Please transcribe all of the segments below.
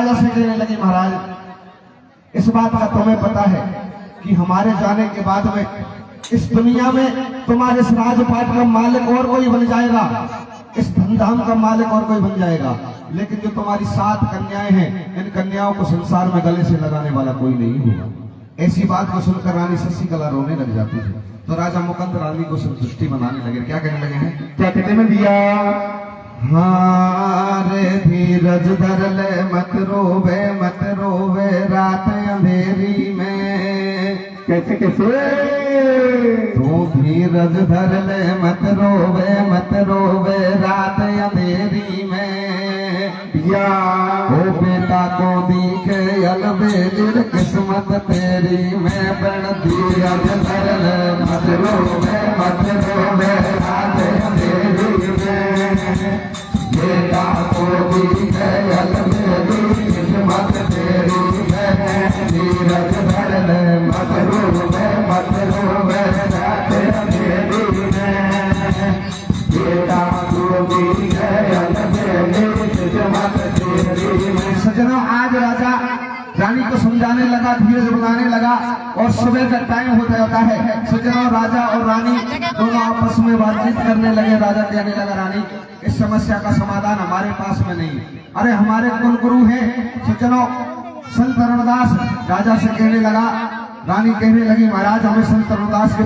राजा से कहने लगी, महाराज इस बात का तुम्हें पता है कि हमारे जाने के बाद में इस दुनिया में तुम्हारे इस राजपाट का मालिक और कोई बन जाएगा, इस धनधाम का मालिक और कोई बन जाएगा, लेकिन जो तुम्हारी 7 कन्याएं हैं, इन कन्याओं को संसार में गले से लगाने वाला कोई नहीं होगा। ऐसी बात को सुनकर रानी शशिकला रोने लग जाती है। तो राजा मुकुंद रानी को संतुष्टि बनाने लगे। क्या कहने लगे हैं? क्या कहते में भैया? हारे धीरज धर ले, मत रोवे रात अंधेरी में। कैसे कैसे? तू धीरज धर ले, मत रोवे रात अंधेरी में। भैया ओ बेटा को दिखे अलबेलिर किस्मत तेरी में, बन धीरज धर ले, मत रोवे रात अंधेरी में। बेटा को दिखे अलबेलिर किस्मत तेरी में, धीरज धर ले, मत रोवे रात अंधेरी में। बेटा को दिखे अलबेलिर किस्मत तेरी में। सज्जनों, आज राजा रानी को समझाने लगा, धीरज बनाने लगा और सुबह का टाइम होता जाता है। सज्जनों, राजा और रानी दोनों आपस में बातचीत करने लगे। राजा कहने लगा, रानी इस समस्या का समाधान हमारे पास में नहीं, अरे हमारे कुल गुरु हैं। सज्जनों, संत रविदास राजा से कहने लगा, रानी कहने लगी, महाराज हमें संत रविदास के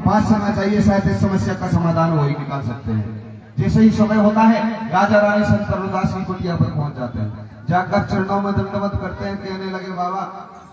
पास जाना चाहिए, शायद इस समस्या का समाधान वही निकाल सकते हैं। जैसे ही समय होता है, राजा रानी संत रविदास की कुटिया पर पहुंच जाते हैं। जाकर चरणों में दंडवत करते हैं। कहने लगे, बाबा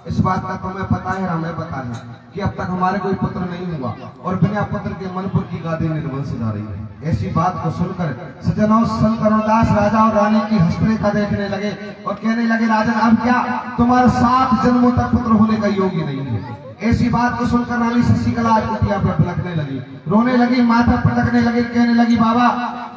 इस बात का तुम्हें पता है, हमें पता है कि अब तक हमारे कोई पुत्र नहीं हुआ और बिना पुत्र के मनपुर की गादी निर्वंश जा रही है। ऐसी बात को सुनकर सज्जनों, संत रविदास राजा और रानी की हस्तरेखा देखने लगे और कहने लगे, राजन अब क्या तुम्हारे 7 जन्मों तक पुत्र होने का योग्य नहीं है। ऐसी बात को सुनकर रानी शशिकला कुटिया पर पलटने लगी, रोने लगी, माथा पटकने लगी। कहने लगी, बाबा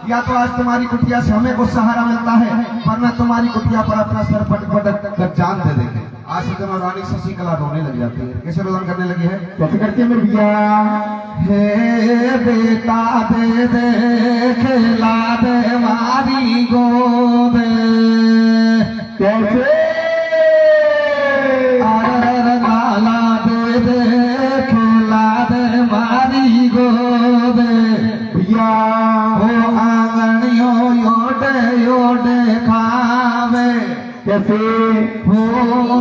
या तो आज तुम्हारी कुटिया से हमें कुछ सहारा मिलता है, वरना तुम्हारी कुटिया पर अपना सर पटक कर जान दे देंगे। आज से जब रानी शशिकला रोने लग जाती है। कैसे रोदन करने लगी है? कैसे करती है मेरे भैया? हे बेटा दे खिला दे मारी गोद। कैसे? लाला दे खिला दे मारी गोद। भैया हो आंगनियों योडे खावे। कैसे? हो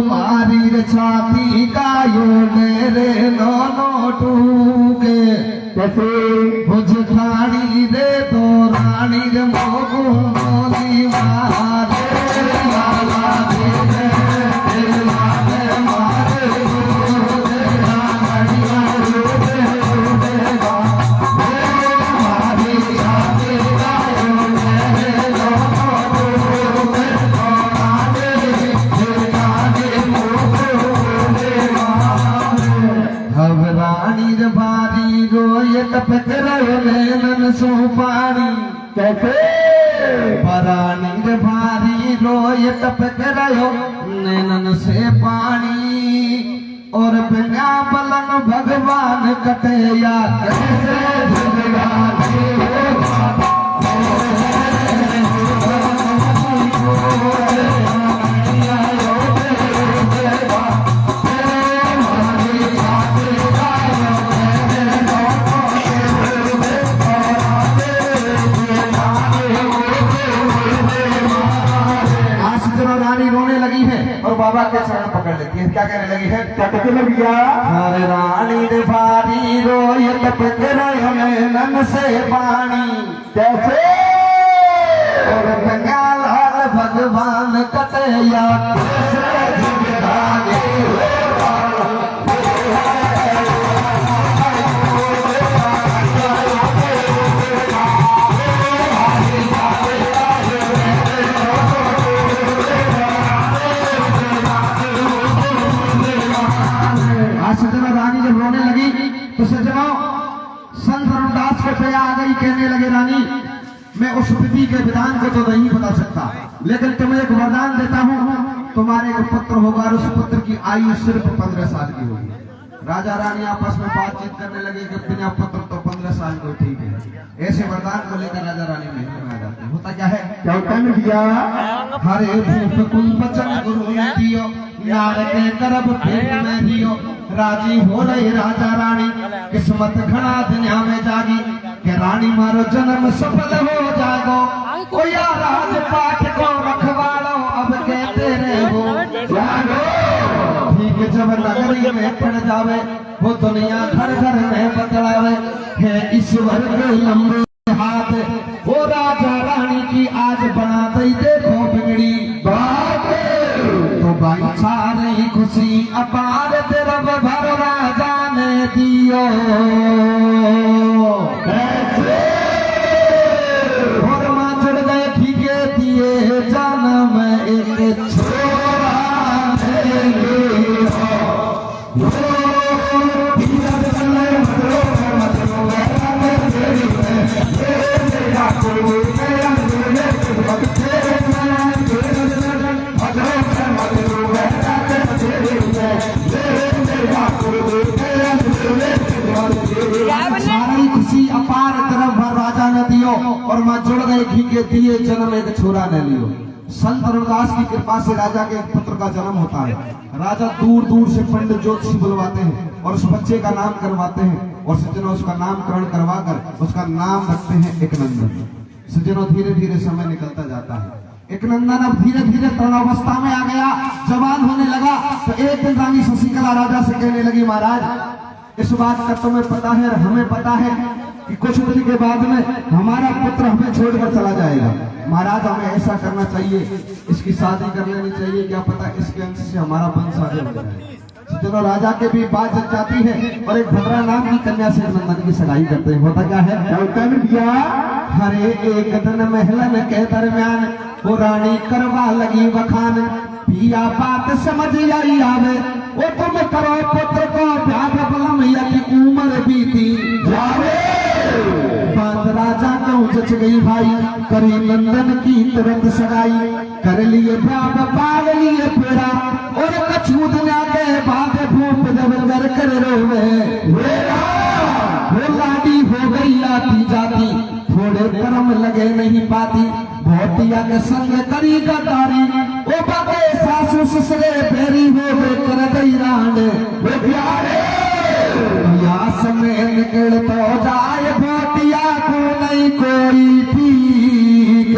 मारी छाती का योडे रे दोनों टूके। कैसे? बुझ खाड़ी रे तो रानी रे मोगू मोली मारे। लाला दे मारे गोदे, आंगनियों योडे खावे। मारी छाती का योडे रे दोनों टूके। अब रानी रे भारी रोए टपक रहे नैनन सो पानी। कैसे? रानी रे भारी रोए टपक रहे नैनन से पानी। और बिना बलन भगवान कटे या कैसे और बाबा के चरण पकड़ लेती है। क्या कहने लगी है? क्या कहते में भैया? हरे रानी रे भारी रोए टपक रहे नैनन से पानी। कैसे? और गंगा लाल भगवान कटैया कैसे जिंदगानी। रानी जब रोने लगी तो सज्जनों, संत रविदास को दया आ गई। कहने लगे, रानी मैं उस विधि के विधान को तो नहीं बता सकता, लेकिन तुम्हें एक वरदान देता हूँ, तुम्हारे एक पुत्र होगा और उस पुत्र की आयु सिर्फ 15 साल की होगी। राजा रानी आपस में बातचीत करने लगे कि बिना पुत्र तो 15 साल को ठीक है। ऐसे वरदान को लेकर राजा रानी महल में आ जाते हैं। होता क्या है? चौकन दिया हरे भूप कुल बचन गुरु दियो, नार के करब पेट में दियो। राजी हो रही राजा रानी, किस्मत घना दुनिया में जागी, के रानी मारो जन्म सफल हो जागो। ओ या राजपाट को रखवालो, अब के तेरे हो जागो। ठीक जब नगरी में पड़ जावे, वो दुनिया घर घर में बदलावे। है ईश्वर के लंबे हाथ, वो राजा रानी की आज बना दई देखो बिगड़ी बात। तो भाई सारी खुशी अपार तेरा भर राजा ने दियो। और माँ चढ़ गए ठीके दिए जन्म एक छोरा ने लियो। सारी खुशी अपार तरफ भर राजा ने दियो, और माँ जुड़ गए घी के दिए जन्म एक छोरा ने लियो। संत रविदास की कृपा से राजा के एक पुत्र का जन्म होता है। राजा दूर दूर से पंडित ज्योतिषी बुलवाते हैं और उस बच्चे का नाम करवाते हैं, और सज्जनों उसका नामकरण करवा कर उसका नाम रखते हैं एकनंदन। सज्जनों धीरे धीरे समय निकलता जाता है। एकनंदन अब धीरे धीरे तरुणावस्था में आ गया, जवान होने लगा। तो एक दिन रानी शशिकला राजा से कहने लगी, महाराज इस बात का तुम्हें पता है, हमें पता है कि कुछ दिन के बाद में हमारा पुत्र हमें छोड़कर चला जाएगा। महाराज हमें ऐसा करना चाहिए, इसकी शादी कर लेनी चाहिए, क्या पता इसके अंश से हमारा वंश आगे बढ़ जाए। चलो राजा के भी बात जग जाती है, और एक भद्रा नाम की कन्या से नंदन की सगाई करते हैं। होता क्या है? चौकन दिया हरे एक दिन महलन के दरमियान, वो रानी करवा लगी बखान। पिया बात समझ आई आवे, वो तुम करो पुत्र को ब्याह बलम, यदि उम्र बीती जावे। बात राजा क्यों जच गई भाई, करी नंदन की तुरंत सगाई। कर लिए ब्याह पाल लिए फेरा, और कछू दुनिया के बाद भूप जब घर कर रोवे। वो लाडी हो गई आती जाती, थोड़े कर्म लगे नहीं पाती। भौतिया के संग करी गद्दारी, ओ बाबे सासू ससुरे फेरी हो गए कर गई रांड वे प्यारे। या समय निकल तो जाए, भौतिया को नहीं कोई ठीक।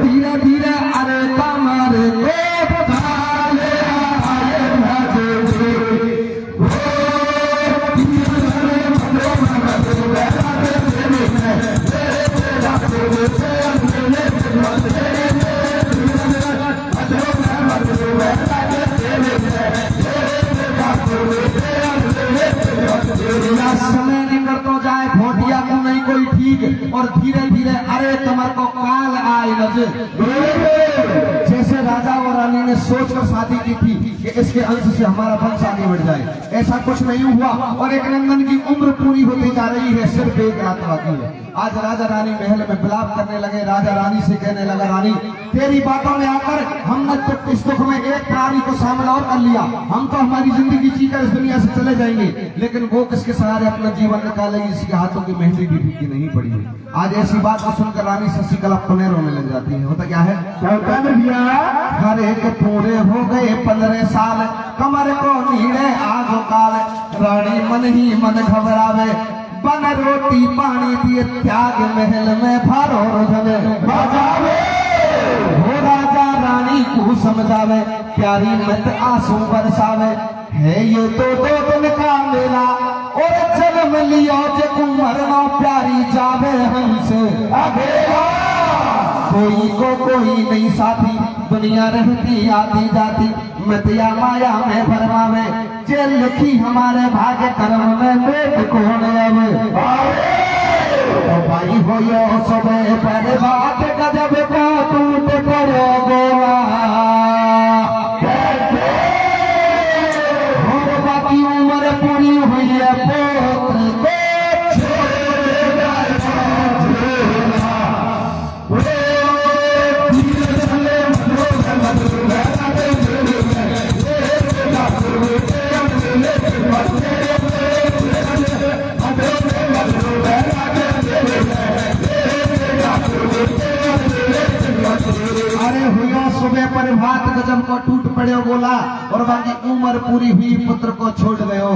धीरे धीरे अरे कमर को भाले आए भजे। समय निकल तो जाए, भोटिया को नहीं कोई ठीक, और धीरे धीरे अरे कमर को काल आए नजर। जैसे राजा और रानी ने सोचकर शादी की थी कि इसके अंश से हमारा वंश आगे बढ़ जाए, ऐसा कुछ नहीं हुआ। और एक नंदन की उम्र पूरी होती जा रही है, सिर्फ एक रात बाकी है। आज राजा रानी महल में विलाप करने लगे। राजा रानी से कहने लगा, रानी तेरी बातों में आकर हमने तो इस दुख में एक प्राणी को शामिल और कर लिया। हम तो हमारी जिंदगी जीकर इस दुनिया से चले जाएंगे, लेकिन वो किसके सहारे अपना जीवन निकालेगी, इसके हाथों की मेहंदी भी फीकी नहीं पड़ी है। आज ऐसी बात को सुनकर रानी शशिकला पुनः रोने लग जाती है। होता क्या है? चौकन दिया हर एक पूरे हो गए 15 साल, कमर को नीड़े आगो काल। रानी मन ही मन घबरावे, बन रोटी पानी दिए त्याग महल में भारो रोजने बजावे। हो राजा रानी को समझावे, प्यारी मत आंसू बरसावे। है ये तो 2 दिन का मेला, और जन्म लियो जे उम्र ना प्यारी जावे हमसे अकेला। कोई को कोई नहीं साथी, दुनिया रहती आती जाती। मतिया माया में भरमावे, जे लिखी हमारे भाग्य कर्म में देख कौन आवे। तो भाई हो यो सुबह पर बात गजब को टूट करो गोवा। और बाकी उम्र पूरी हुई है, पोत्र को छोड़ेगा। हुआ सुबह पर भात गजब को टूट पड़े बोला और बाकी उम्र पूरी हुई पुत्र को छोड़ गयो।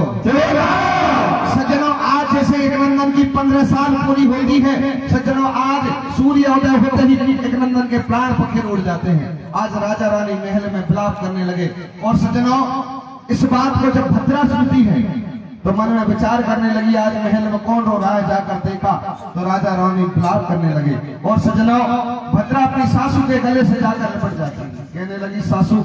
सज्जनों आज जैसे एक नंदन की 15 साल पूरी होती है, सज्जनों आज सूर्योदय होते ही एक नंदन के प्राण पखेर उड़ जाते हैं। आज राजा रानी महल में विलाप करने लगे और सज्जनों इस बात को जब भद्रा सुनती है तो मन में विचार करने लगी आज महल में कौन रो रहा है, जाकर देखा तो राजा रानी विलाप करने लगे। और सज्जनों भद्रा अपनी सासू के गले से जाकर लिपट जाती है, कहने लगी सासू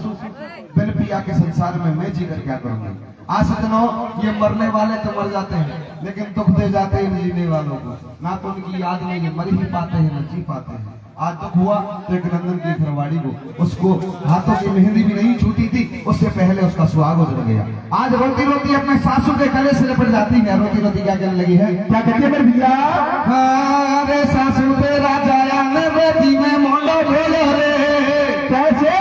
बिन पिया के संसार में मैं जीकर क्या करूंगी। आज सज्जनों ये मरने वाले तो मर जाते हैं लेकिन दुख दे जाते हैं जीने वालों को, ना तो उनकी याद में ये मर ही पाते हैं न जी पाते हैं। आज दुख हुआ तो एक नंदन की घरवाड़ी को उसको हाथों की मेहंदी भी नहीं छूटी थी, उससे पहले उसका सुहाग उजड़ गया। आज रोती रोती अपने सासू के गले से लिपट जाती है। रोती रोती क्या कहने लगी है, क्या कहती है मेरे भैया, अरे सासू तेरा जाया ने बेटी में मोंडो बोलो रे कैसे,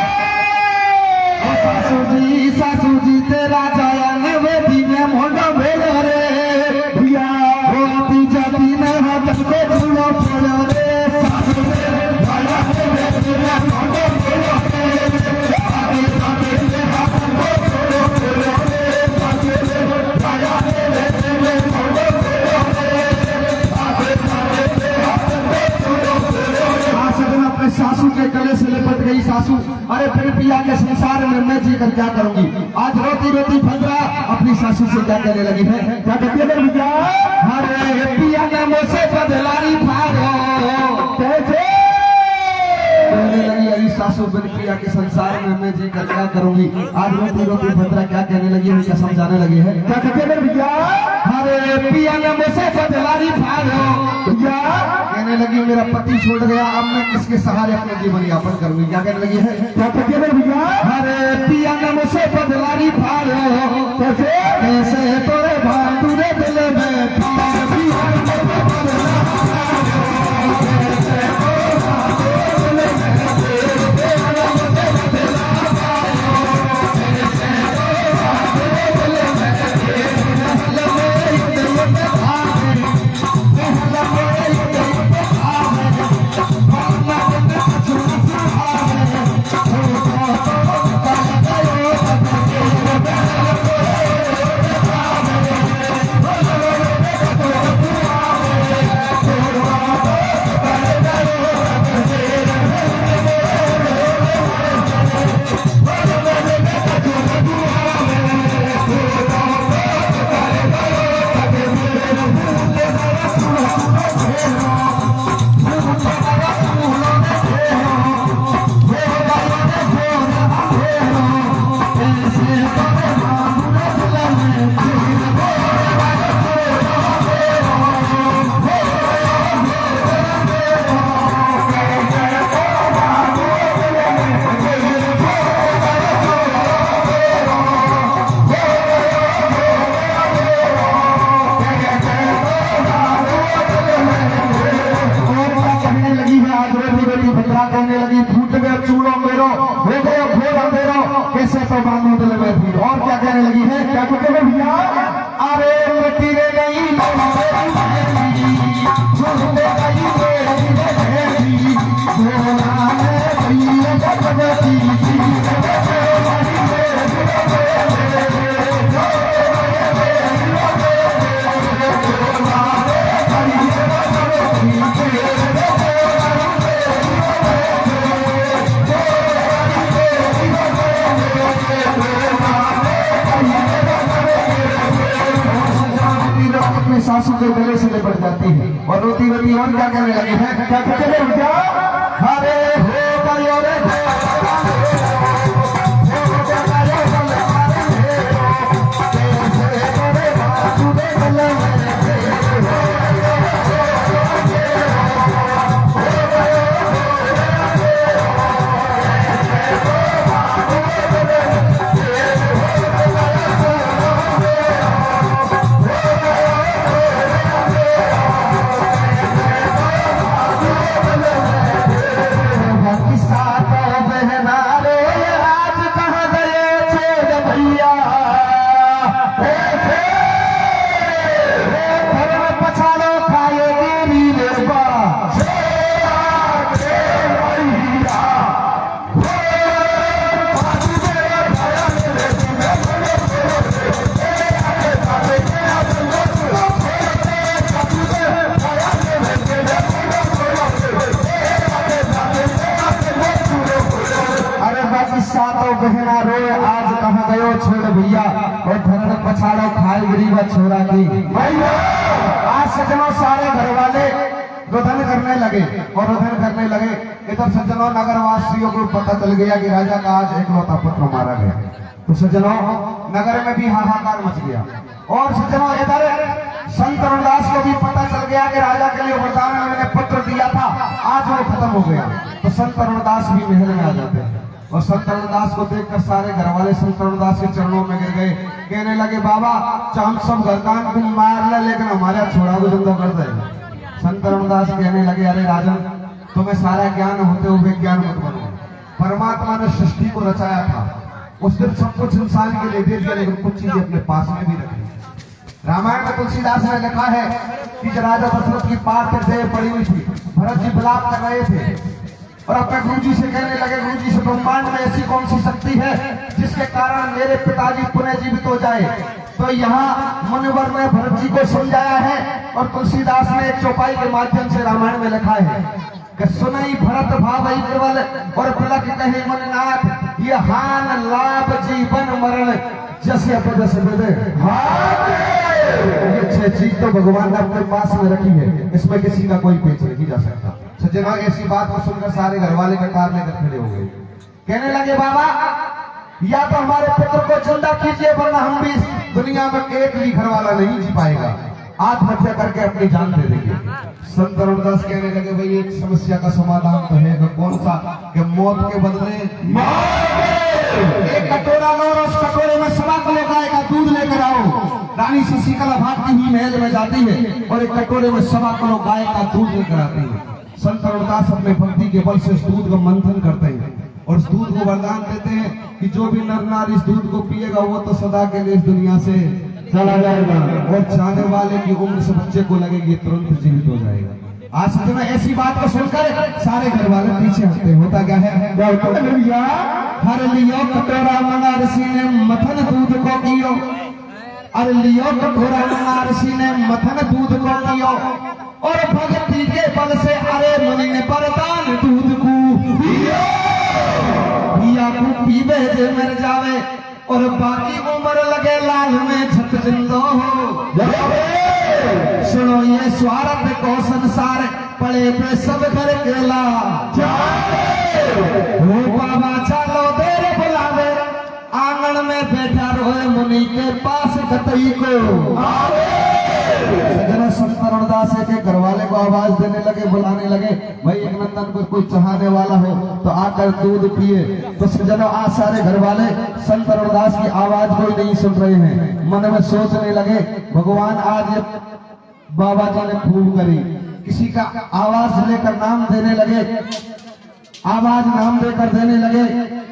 सासू जी तेरा जाया ने बेटी में मोंडो बोलो रे भैया, वो आती जाती ने हाथ को झूलो बोलो रे सासू के गले से लिपट गई सासू, अरे फिर पिया के संसार में मैं जी कर क्या करूंगी। आज रोती रोती भद्रा अपनी सासू से क्या कहने लगी है, क्या कहती है भैया, अरे पिया ने मुझसे बदलारी भागो कैसे, कहने लगी अरे सासू बिन पिया के संसार में मैं जी कर क्या करूंगी। आज रोती रोती भद्रा क्या कहने लगी है, क्या समझाने लगी है, क्या कहती है भैया, अरे पिया ने मुझसे बदलारी भागो भैया, कहने लगी मेरा पति छोड़ गया अब मैं किसके सहारे अपने जीवन यापन करूंगी। क्या कहने लगी है, क्या कहती है भैया, अरे पिया ने मुझसे बदलारी भागो कैसे, कैसे तोरे भातुरे दिल में कहने लगी फूट गए चूड़ो मेरो हो गया घोड़ा मेरो कैसे तो बांधो दिल में भी। और क्या कहने लगी है, क्या कहते हैं भैया, अरे मिट्टी रे नहीं सातो बहना रोए आज कहाँ गयो छोड़ भैया और धरण पछाड़ो खाए गरीबा छोरा की। आज सज्जनों सारे घर वाले रोधन करने लगे और रोधन करने लगे। इधर सज्जनों नगर वासियों को पता चल गया कि राजा का आज एकलौता पुत्र मारा गया। तो सज्जनों नगर में भी हाहाकार मच गया। और सज्जनों इधर संत रविदास को भी पता चल गया कि राजा के लिए वरदान में मैंने पत्र दिया था आज वो खत्म हो गया। तो संत रविदास भी महल में आ जाते हैं और संत रविदास को देखकर सारे घर वाले संत रविदास के चरणों में गिर गए। कहने लगे बाबा चाम सब घरदान को मार ले लेकिन हमारा छोड़ा को धंधा कर दे। संत रविदास कहने लगे अरे राजन तुम्हें सारा ज्ञान होते हुए ज्ञान मत बनो। परमात्मा ने सृष्टि को रचाया था उस दिन सब कुछ इंसान के लिए दे दिया लेकिन कुछ चीजें अपने पास में भी रखी। रामायण में तुलसीदास ने लिखा है कि राजा दशरथ की पार्थिव देह पड़ी हुई थी। भरत जी विलाप कर रहे थे और अपने गुरु जी से कहने लगे गुरु जी से ब्रह्मांड में ऐसी कौन सी शक्ति है जिसके कारण मेरे पिताजी पुनः जीवित हो जाए। तो यहाँ मुनिवर ने भरत जी को समझाया है और तुलसीदास ने एक चौपाई के माध्यम से रामायण में लिखा है कि सुनई भरत भावई केवल और बिलख कहे मननाथ ये हान लाभ जीवन मरण जैसे ये छह चीज तो भगवान ने अपने पास में रखी है इसमें किसी का कोई पेच नहीं जा सकता। सज्जनों ऐसी बात को सुनकर सारे घर वाले कतार लेकर खड़े हो गए। कहने लगे बाबा या तो हमारे पुत्र को जिंदा कीजिए वरना हम भी दुनिया में एक भी घर वाला नहीं जी पाएगा। आत्महत्या करके अपनी जान दे देंगे। संत रविदास कहने लगे भाई एक समस्या का समाधान तो है कौन सा कि मौत के बदले एक कटोरा लो और उस कटोरे में 1.25 किलो गाय का दूध लेकर आओ। रानी शशिकला भागती हुई महल में जाती है और एक कटोरे में 1.25 किलो गाय का दूध लेकर आती है। संत रविदास अपने भक्ति के बल से इस दूध का मंथन करते हैं और इस दूध को वरदान देते हैं कि जो भी नर नारी इस दूध को पिएगा वो तो सदा के लिए इस दुनिया से चला जाएगा और चाहने वाले की उम्र से बच्चे को लगेगी तुरंत जीवित हो जाएगा। आज सज्जनों ऐसी बात को सुनकर सारे घर वाले पीछे हटते। होता क्या है हर लियो कटोरा मना ऋषि ने मथन दूध को पियो। अरे लियो कटोरा मना ऋषि ने मथन दूध को पियो और भक्ति के बल से अरे मुनि ने वरदान दूध को पिया को पीवे जे मर जावे और बाकी उम्र लगे लाल में छत जिंदो हो। सुनो ये स्वार्थ को संसार पड़े पे सब कर केला हो बाबा चलो देर बुलावे आंगन में बैठा रोए मुनि के पास गतई को। संत रविदास के घर वाले को आवाज देने लगे बुलाने लगे भाई एक नंदन को कोई चाहने वाला हो तो आकर दूध पिए। तो सज्जनों आज सारे घर वाले संत रविदास की आवाज कोई नहीं सुन रहे हैं। मन में सोचने लगे भगवान आज ये बाबा जी ने खूब करी। किसी का आवाज लेकर नाम देने लगे आवाज नाम देकर देने लगे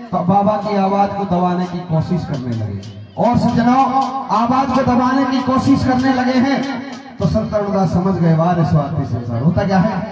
तो बाबा की आवाज को दबाने की कोशिश करने लगे और सज्जनों आवाज को दबाने की कोशिश करने लगे हैं। तो संत रविदास समझ गए वाह स्वार्थी संसार। होता क्या है